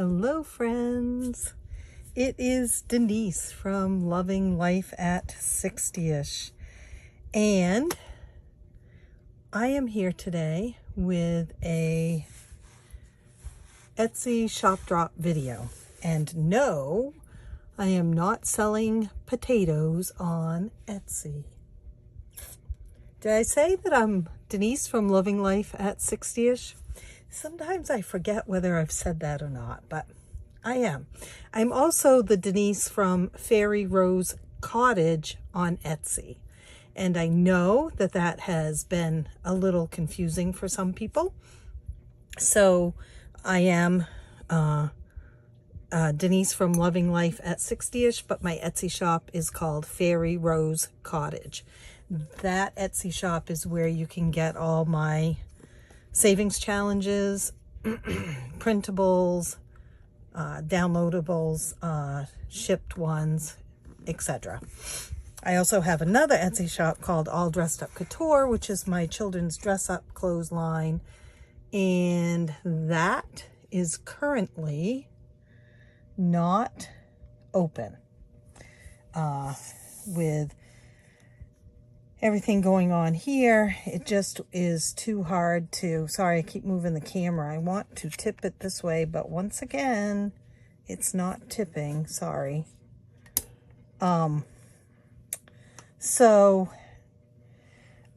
Hello friends, it is Denise from Loving Life at 60ish, and I am here today with a Etsy shop drop video. And no, I am not selling potatoes on Etsy. Did I say that I'm Denise from Loving Life at 60ish? Sometimes I forget whether I've said that or not, but I am. I'm also the Denise from Fairy Rose Cottage on Etsy. And I know that that has been a little confusing for some people. So I am Denise from Loving Life at 60ish, but my Etsy shop is called Fairy Rose Cottage. That Etsy shop is where you can get all my savings challenges, printables, downloadables, shipped ones, etc. I also have another Etsy shop called All Dressed Up Couture, which is my children's dress up clothes line, and that is currently not open with everything going on here. It just is too hard to, sorry, I keep moving the camera. I want to tip it this way, but once again, it's not tipping, sorry. So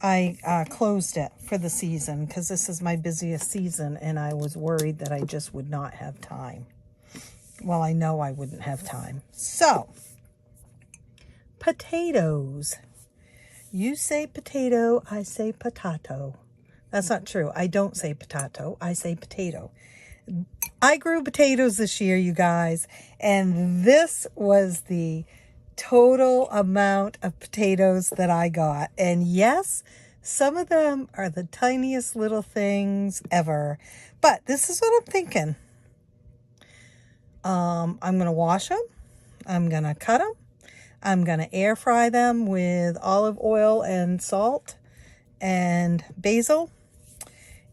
I closed it for the season because this is my busiest season, and I was worried that I just would not have time. Well, I know I wouldn't have time. So, potatoes. You say potato, I say potato. That's not true. I don't say potato, I say potato. I grew potatoes this year, you guys, and this was the total amount of potatoes that I got. And yes, some of them are the tiniest little things ever. But this is what I'm thinking. I'm going to wash them. I'm going to cut them. I'm going to air fry them with olive oil and salt and basil,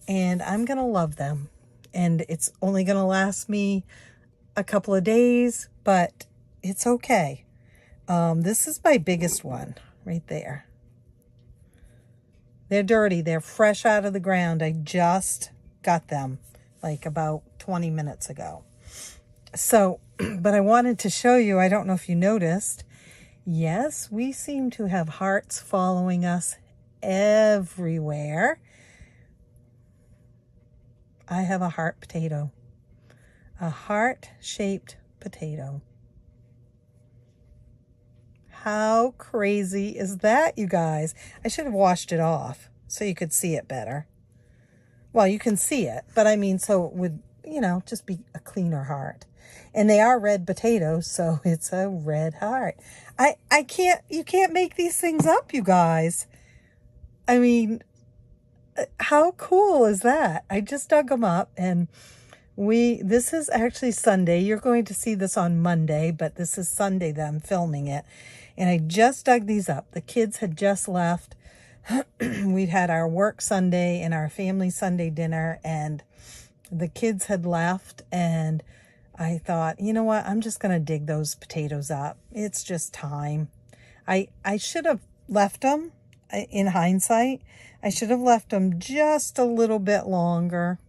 and I'm going to love them. And it's only going to last me a couple of days, but it's okay. This is my biggest one right there. They're dirty. They're fresh out of the ground. I just got them like about 20 minutes ago. So, but I wanted to show you, I don't know if you noticed, yes, we seem to have hearts following us everywhere. I have a heart potato. A heart-shaped potato. How crazy is that, you guys? I should have washed it off so you could see it better. Well, you can see it, but I mean, so it would, you know, just be a cleaner heart. And they are red potatoes, so it's a red heart. You can't make these things up, you guys. I mean, how cool is that? I just dug them up, and this is actually Sunday. You're going to see this on Monday, but this is Sunday that I'm filming it. And I just dug these up. The kids had just left. We'd had our work Sunday and our family Sunday dinner, and the kids had left, and I thought, you know what, I'm just going to dig those potatoes up. It's just time. I should have left them, in hindsight, I should have left them just a little bit longer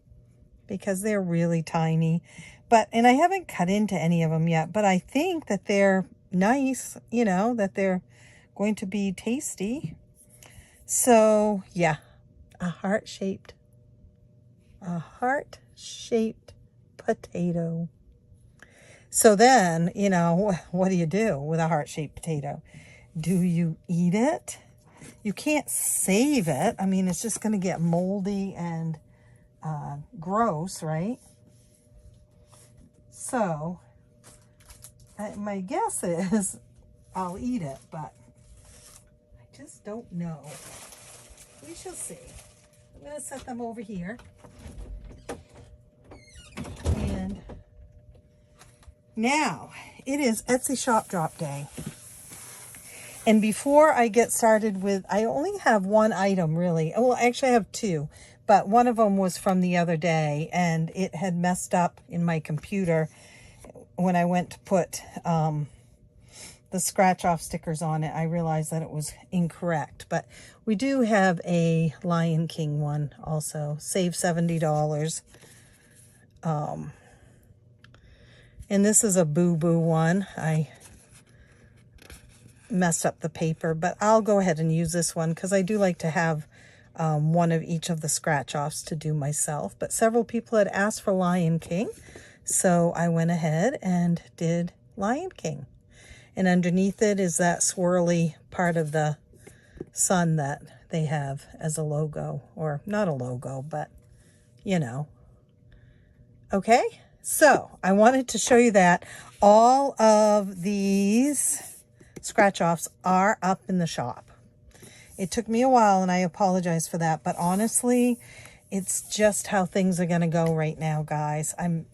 because they're really tiny. And I haven't cut into any of them yet, but I think that they're nice, you know, that they're going to be tasty. So, yeah, a heart-shaped potato. So then, you know, what do you do with a heart-shaped potato? Do you eat it? You can't save it. I mean, it's just going to get moldy and gross, right? So, my guess is I'll eat it, but I just don't know. We shall see. I'm going to set them over here. And now, it is Etsy shop drop day. And before I get started with, I only have one item really. Well, actually I have two, but one of them was from the other day, and it had messed up in my computer when I went to put the scratch off stickers on it. I realized that it was incorrect, but we do have a Lion King one also. Save $70. And this is a boo-boo one. I messed up the paper, but I'll go ahead and use this one because I do like to have one of each of the scratch offs to do myself. But several people had asked for Lion King, so I went ahead and did Lion King. And underneath it is that swirly part of the sun that they have as a logo, or not a logo, but you know. Okay, so I wanted to show you that all of these scratch offs are up in the shop. It took me a while and I apologize for that, but honestly, it's just how things are going to go right now, guys. I'm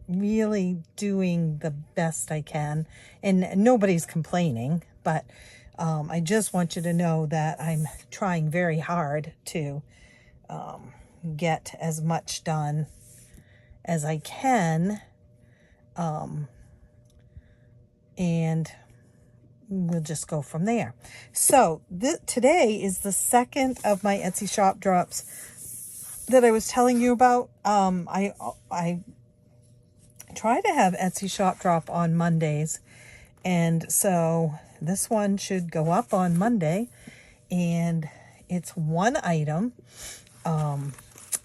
really doing the best I can, and nobody's complaining, but I just want you to know that I'm trying very hard to get as much done as I can, and we'll just go from there. So today is the second of my Etsy shop drops that I was telling you about. I try to have Etsy shop drop on Mondays, and so this one should go up on Monday, and it's one item, and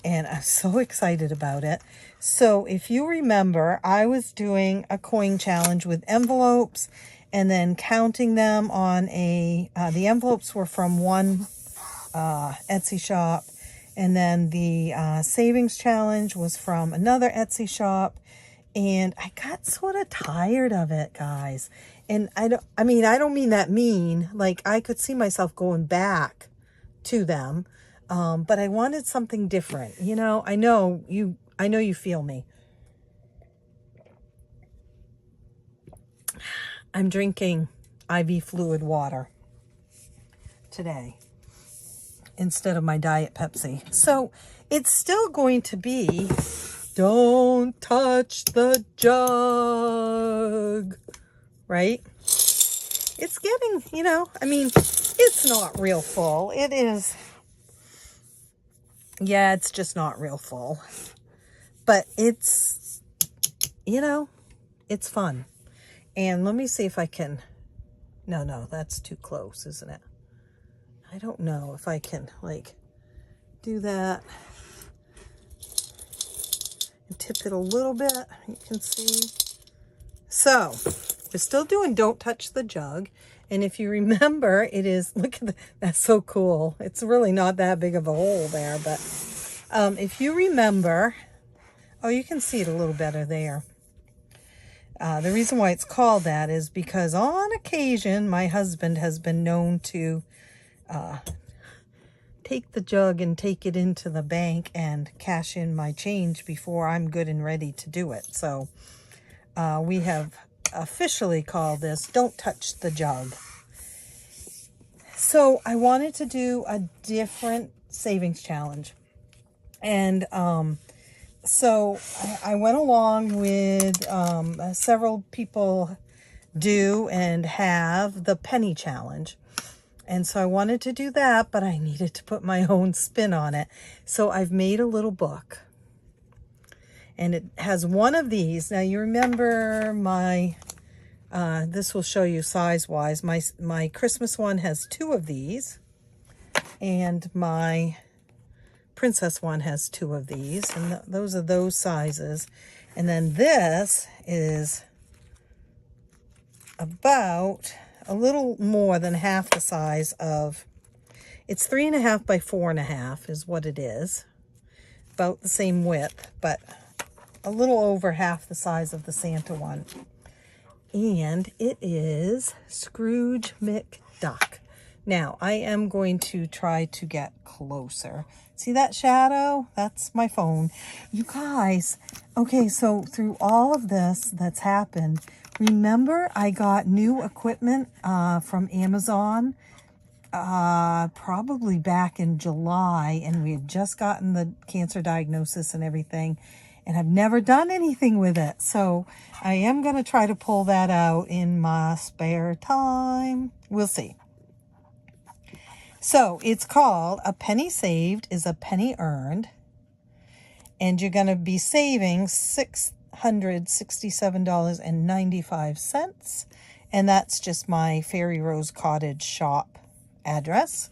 I'm so excited about it. So if you remember, I was doing a coin challenge with envelopes and then counting them on the envelopes were from one Etsy shop, and then the savings challenge was from another Etsy shop, and I got sort of tired of it, guys. And I don't mean that mean, like I could see myself going back to them, but I wanted something different. You know, I know you feel me. I'm drinking IV fluid water today instead of my Diet Pepsi. So it's still going to be, don't touch the jug, right? It's getting, it's not real full. It is, yeah, it's just not real full. But it's, it's fun. And let me see if I can, no, that's too close, isn't it? I don't know if I can, do that and tip it a little bit. You can see. So, we're still doing Don't Touch the Jug. And if you remember, it is, look at that's so cool. It's really not that big of a hole there, but if you remember, oh, you can see it a little better there. The reason why it's called that is because on occasion, my husband has been known to take the jug and take it into the bank and cash in my change before I'm good and ready to do it. So we have officially called this Don't Touch the Jug. So I wanted to do a different savings challenge. And so I went along with several people do and have the penny challenge. And so I wanted to do that, but I needed to put my own spin on it. So I've made a little book. And it has one of these. Now you remember my, this will show you size-wise. My Christmas one has two of these. And my Princess one has two of these, and those are those sizes. And then this is about a little more than half the size of, it's 3.5 by 4.5 is what it is. About the same width, but a little over half the size of the Santa one. And it is Scrooge McDuck. Now, I am going to try to get closer. See that shadow? That's my phone. You guys, okay, so through all of this that's happened, remember I got new equipment from Amazon, probably back in July, and we had just gotten the cancer diagnosis and everything, and I've never done anything with it. So I am going to try to pull that out in my spare time. We'll see. So it's called A Penny Saved is a Penny Earned, and you're going to be saving $667.95, and that's just my Fairy Rose Cottage shop address.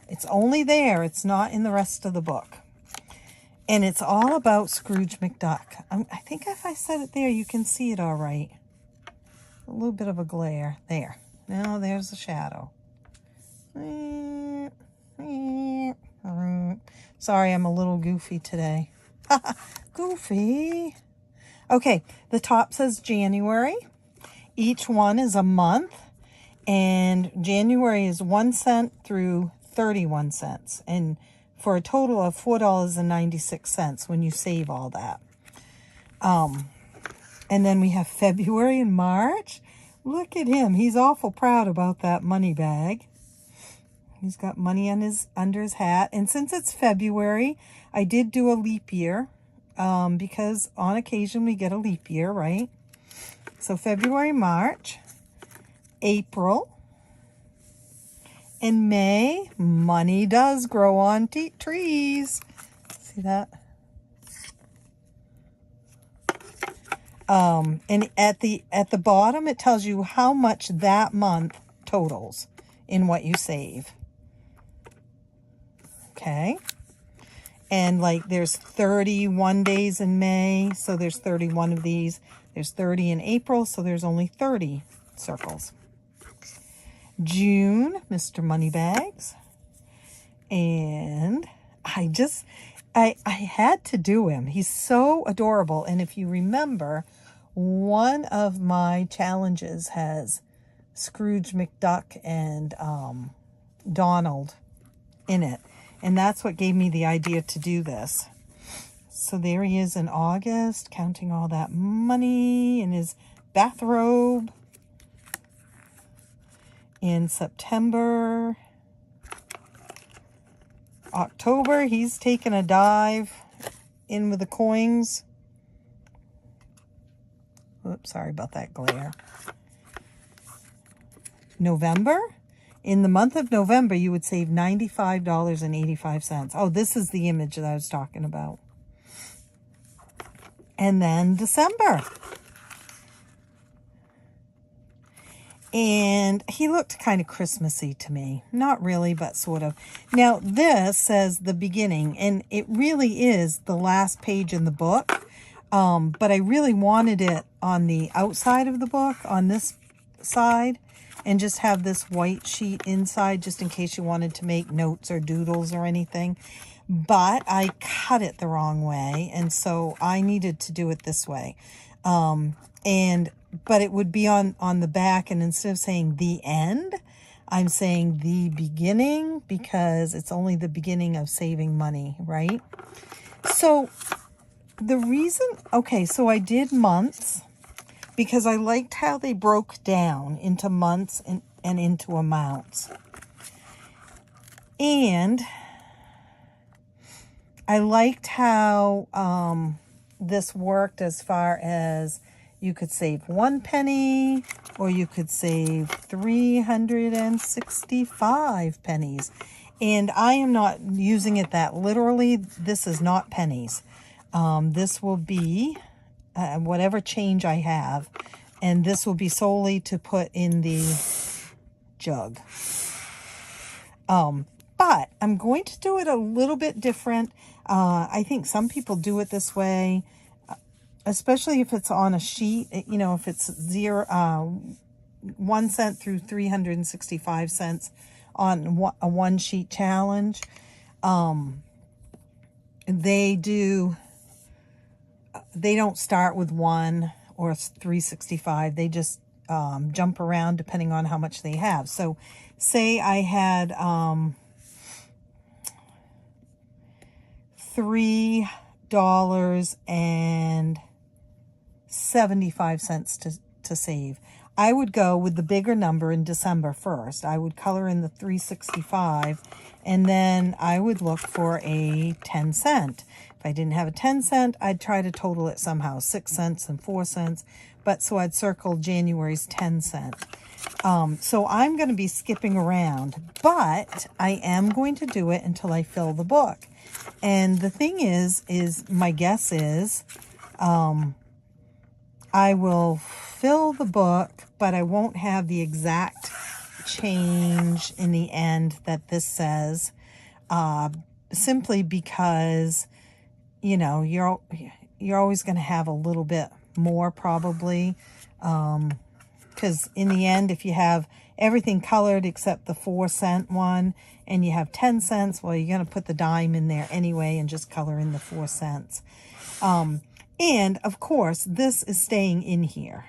It's only there. It's not in the rest of the book. And it's all about Scrooge McDuck. I think if I set it there, you can see it all right. A little bit of a glare. There. Now there's the shadow. Sorry, I'm a little goofy today. Goofy. Okay, the top says January. Each one is a month. And January is 1 cent through 31 cents. And for a total of $4.96 when you save all that. And then we have February and March. Look at him. He's awful proud about that money bag. He's got money on under his hat. And since it's February, I did do a leap year. Because on occasion we get a leap year, right? So February, March, April, and May, money does grow on trees. See that? And at the bottom, it tells you how much that month totals in what you save. Okay. And like there's 31 days in May, so there's 31 of these. There's 30 in April, so there's only 30 circles. June, Mr. Moneybags. And I had to do him. He's so adorable. And if you remember, one of my challenges has Scrooge McDuck and Donald in it. And that's what gave me the idea to do this. So there he is in August, counting all that money in his bathrobe. In September, October, he's taking a dive in with the coins. Oops, sorry about that glare. November. In the month of November, you would save $95.85. Oh, this is the image that I was talking about. And then December. And he looked kind of Christmassy to me. Not really, but sort of. Now, this says the beginning, and it really is the last page in the book. But I really wanted it on the outside of the book, on this side, and just have this white sheet inside just in case you wanted to make notes or doodles or anything. But I cut it the wrong way, and so I needed to do it this way. But it would be on the back, and instead of saying the end, I'm saying the beginning, because it's only the beginning of saving money, right? So the reason, okay, so I did months because I liked how they broke down into months and into amounts. And I liked how this worked as far as you could save 1 penny, or you could save 365 pennies. And I am not using it that literally. This is not pennies. This will be whatever change I have. And this will be solely to put in the jug. But I'm going to do it a little bit different. I think some people do it this way. Especially if it's on a sheet, you know, if it's 1 cent through 365 cents on a 1 sheet challenge. They don't start with 1 or 365. They just jump around depending on how much they have. So say I had $3.75 to save. I would go with the bigger number in December 1st. I would color in the 365, and then I would look for a 10 cent. If I didn't have a 10 cent, I'd try to total it somehow, 6 cents and 4 cents. But so I'd circle January's 10 cent. So I'm going to be skipping around, but I am going to do it until I fill the book. And the thing is my guess is, I will fill the book, but I won't have the exact change in the end that this says, simply because, you know, you're always going to have a little bit more probably, because in the end, if you have everything colored except the 4 cent one and you have 10 cents, well, you're going to put the dime in there anyway and just color in the 4 cents. And of course, this is staying in here.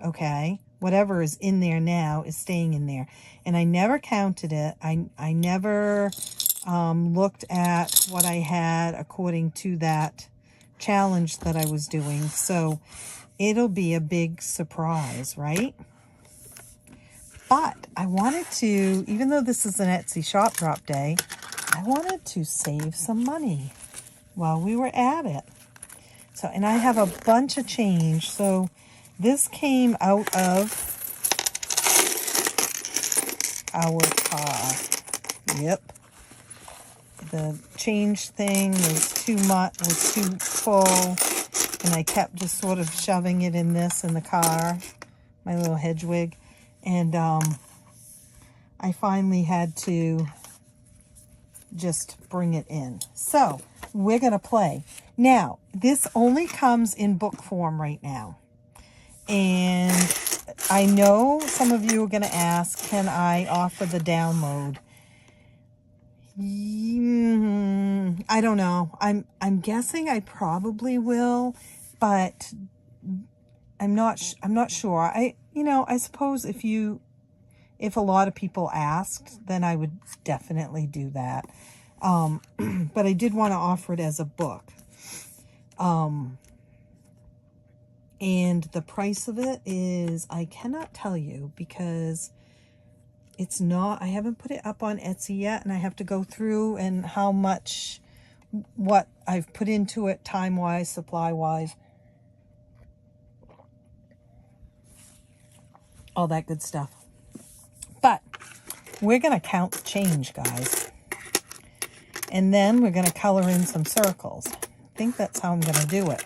Okay. Whatever is in there now is staying in there. And I never counted it. I never, looked at what I had according to that challenge that I was doing. So it'll be a big surprise, right? But I wanted to, even though this is an Etsy shop drop day, I wanted to save some money while we were at it. So, and I have a bunch of change. So this came out of our car. Yep. The change thing was too much, was too full. And I kept just sort of shoving it in this in the car, my little Hedwig. And I finally had to just bring it in. So we're going to play. Now, this only comes in book form right now. And I know some of you are going to ask, can I offer the download? I don't know. I'm guessing I probably will, but I'm not sure. I suppose if a lot of people asked, then I would definitely do that. But I did want to offer it as a book. And the price of it is, I cannot tell you because it's not, I haven't put it up on Etsy yet, and I have to go through and how much, what I've put into it time-wise, supply-wise, all that good stuff. But we're going to count the change, guys. And then we're going to color in some circles. I think that's how I'm going to do it.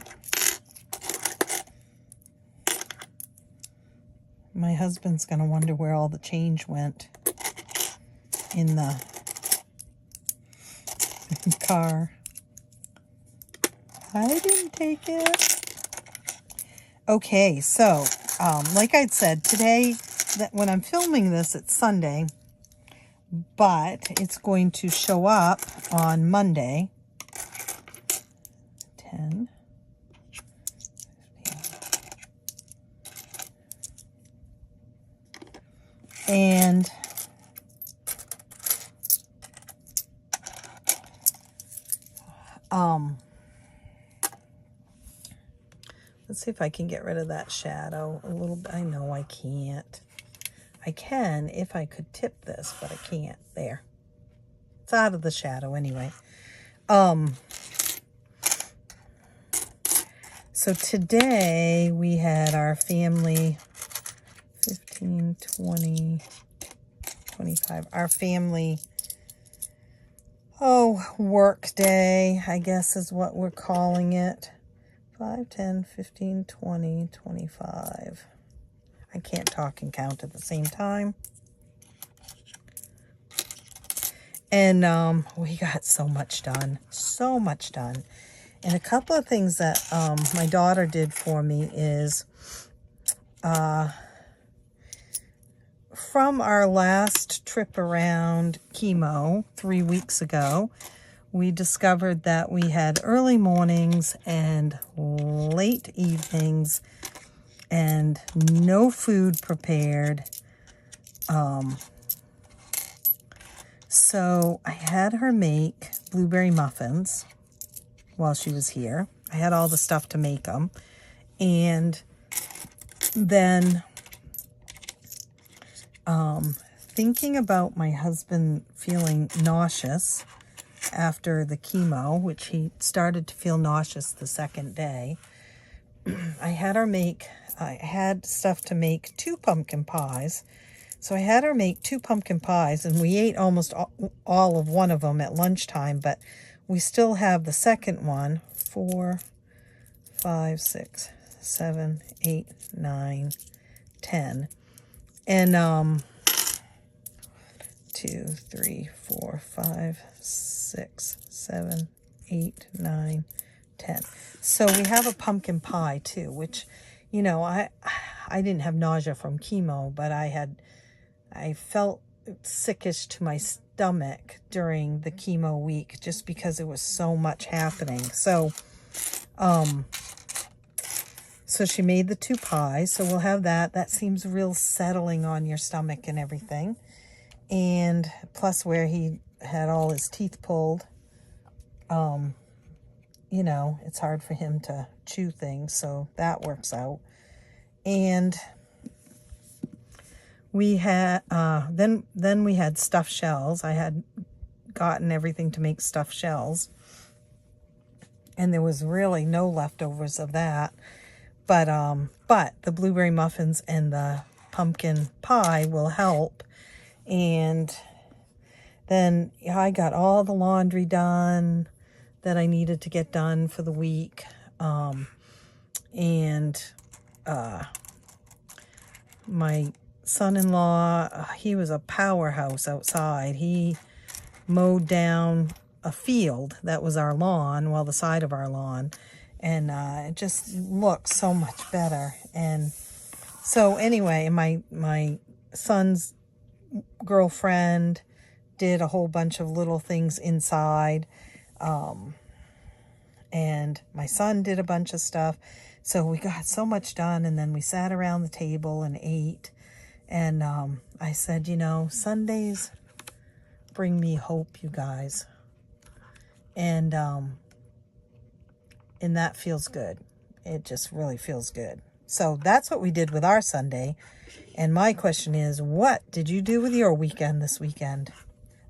My husband's going to wonder where all the change went in the car. I didn't take it. Okay, so like I said, today, that when I'm filming this, it's Sunday, but it's going to show up on Monday. 10. And let's see if I can get rid of that shadow a little bit. I know I can't. I can if I could tip this, but I can't. There. It's out of the shadow anyway. So today we had our family 15, 20, 25. Our family, work day, I guess is what we're calling it. 5, 10, 15, 20, 25. I can't talk and count at the same time. And we got so much done. So much done. And a couple of things that my daughter did for me is from our last trip around chemo 3 weeks ago, we discovered that we had early mornings and late evenings and no food prepared. So I had her make blueberry muffins while she was here. I had all the stuff to make them. And then thinking about my husband feeling nauseous after the chemo, which he started to feel nauseous the second day. I had stuff to make 2 pumpkin pies. So I had her make 2 pumpkin pies, and we ate almost all of one of them at lunchtime, but we still have the second one. 4, 5, 6, 7, 8, 9, 10. And 2, 3, 4, 5, 6, 7, 8, 9, 10. So we have a pumpkin pie too, which, you know, I didn't have nausea from chemo, but I felt sickish to my stomach during the chemo week just because it was so much happening. So she made the 2 pies, so we'll have that. That seems real settling on your stomach and everything. And plus where he had all his teeth pulled, you know, it's hard for him to chew things, so that works out. And we had, then we had stuffed shells. I had gotten everything to make stuffed shells, and there was really no leftovers of that. But the blueberry muffins and the pumpkin pie will help. And then I got all the laundry done that I needed to get done for the week. My son-in-law, he was a powerhouse outside. He mowed down a field that was our lawn, well, the side of our lawn, and it just looked so much better. And so anyway, my son's girlfriend did a whole bunch of little things inside, and my son did a bunch of stuff. So we got so much done, and then we sat around the table and ate. And I said, you know, Sundays bring me hope, you guys. And that feels good. It just really feels good. So that's what we did with our Sunday. And my question is, what did you do with your weekend this weekend?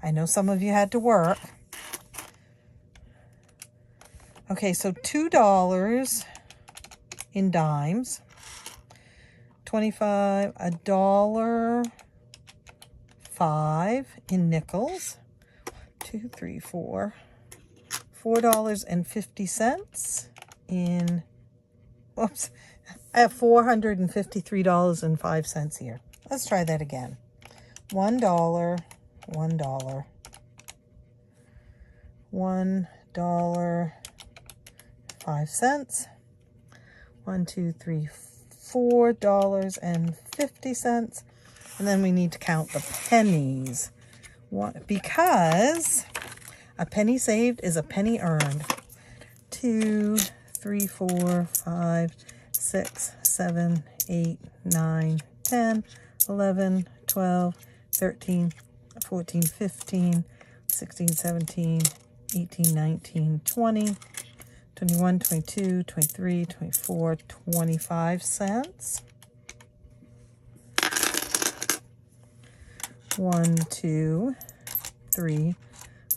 I know some of you had to work. Okay, so $2 in dimes. 25, $1.05 in nickels. 2, 3, 4. $4.50 in, whoops, I have $453.05 here. Let's try that again. $1, $1, $1.05. 1, 2, 3, $4.50. And then we need to count the pennies. Because a penny saved is a penny earned. 2, 3, 4, 5, 6, 7, 8, 9, 10, 11, 12, 13, 14, 15, 16, 17, 18, 19, 20, 21, 22, 23, 24, 25 cents. 1, 2, 3,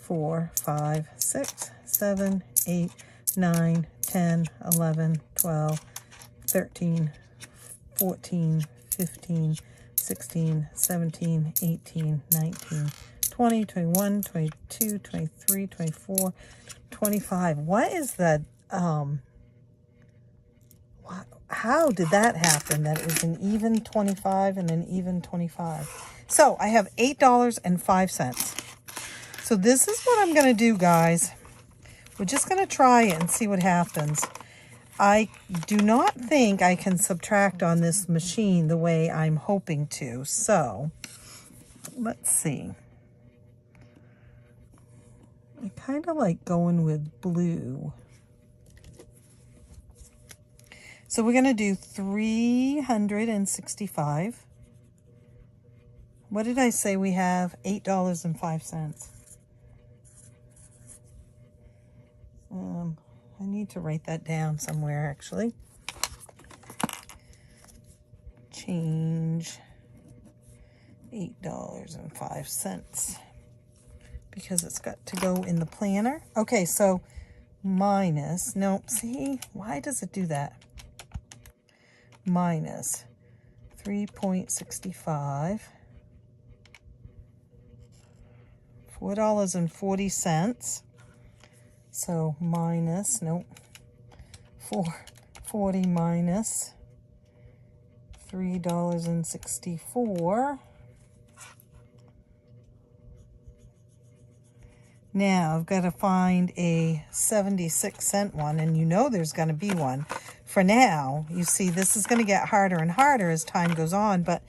4, 5, 6, 7, 8, 9, 10, 11, 12, 13, 14, 15, 16, 17, 18, 19, 20, 21, 22, 23, 24, 25. What is the, how did that happen that it was an even 25 and an even 25? So I have $8.05. So this is what I'm going to do, guys. We're just going to try it and see what happens. I do not think I can subtract on this machine the way I'm hoping to. So let's see. I kind of like going with blue. So we're going to do 365. What did I say we have? $8.05. I need to write that down somewhere, actually. Change $8.05 because it's got to go in the planner. Okay, so minus, nope, see, why does it do that? Minus 3.65, $4.40. So minus, nope, 440 minus $3.64. Now I've got to find a 76-cent one, and you know there's going to be one. For now, you see, this is going to get harder and harder as time goes on, but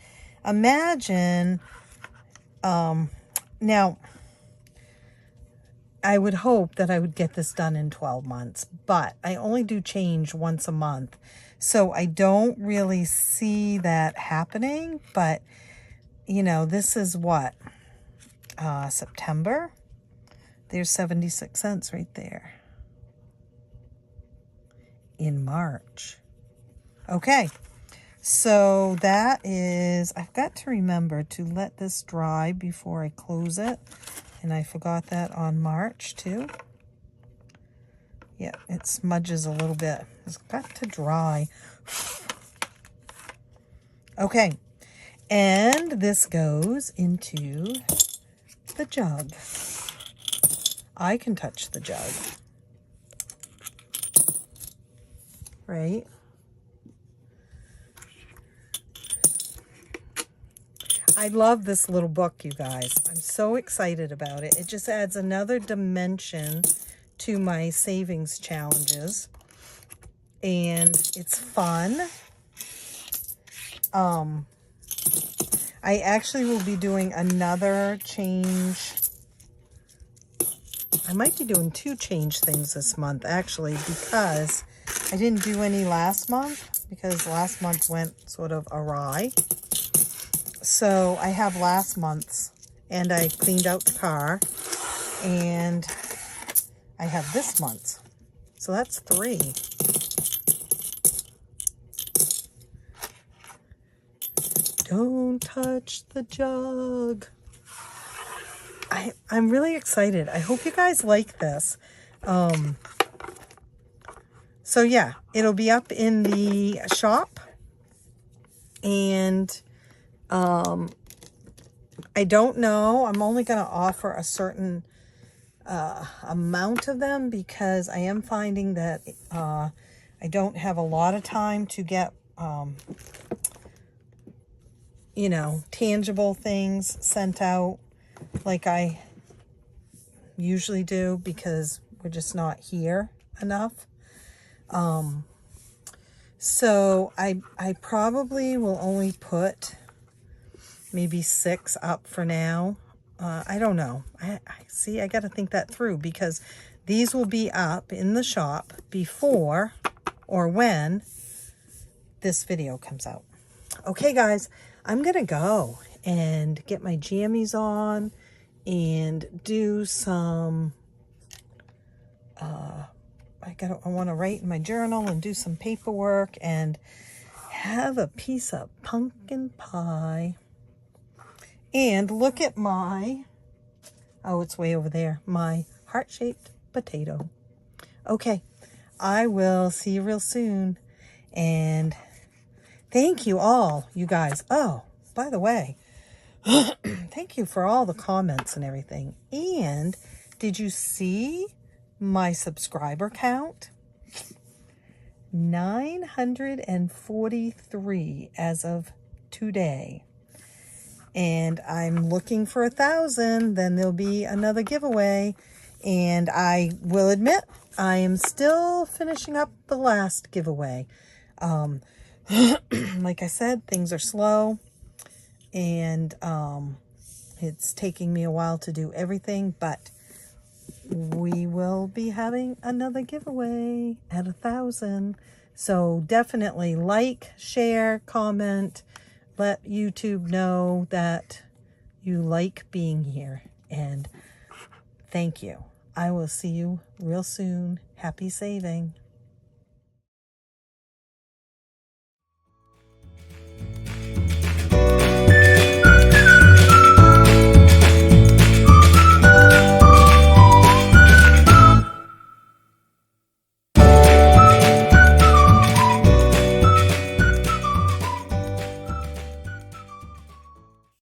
imagine, now, I would hope that I would get this done in 12 months, but I only do change once a month, so I don't really see that happening, but, you know, this is what, September? There's 76 cents right there. In March. Okay, so that is, I've got to remember to let this dry before I close it. And I forgot that on March too. Yeah, it smudges a little bit. It's got to dry. Okay, and this goes into the jug. I can touch the jug, right? I love this little book, you guys. I'm so excited about it. It just adds another dimension to my savings challenges, and it's fun. I actually will be doing another change. I might be doing 2 change things this month, actually, because I didn't do any last month, because last month went sort of awry. So I have last month's, and I cleaned out the car, and I have this month's. So that's 3. Don't touch the jug. I'm really excited. I hope you guys like this. So yeah, it'll be up in the shop, and I don't know. I'm only going to offer a certain amount of them, because I am finding that I don't have a lot of time to get, you know, tangible things sent out like I usually do, because we're just not here enough. So I probably will only put maybe 6 up for now. I don't know. I got to think that through, because these will be up in the shop before or when this video comes out. Okay, guys, I'm going to go and get my jammies on and do some, I want to write in my journal and do some paperwork and have a piece of pumpkin pie. And look at my, oh, it's way over there, my heart-shaped potato. Okay, I will see you real soon. And thank you all, you guys. Oh, by the way, thank you for all the comments and everything. And did you see my subscriber count? 943 as of today. And I'm looking for 1,000. Then there'll be another giveaway. And I will admit, I am still finishing up the last giveaway. Like I said, things are slow. And it's taking me a while to do everything. But we will be having another giveaway at 1,000. So definitely like, share, comment. Let YouTube know that you like being here. And thank you. I will see you real soon. Happy saving.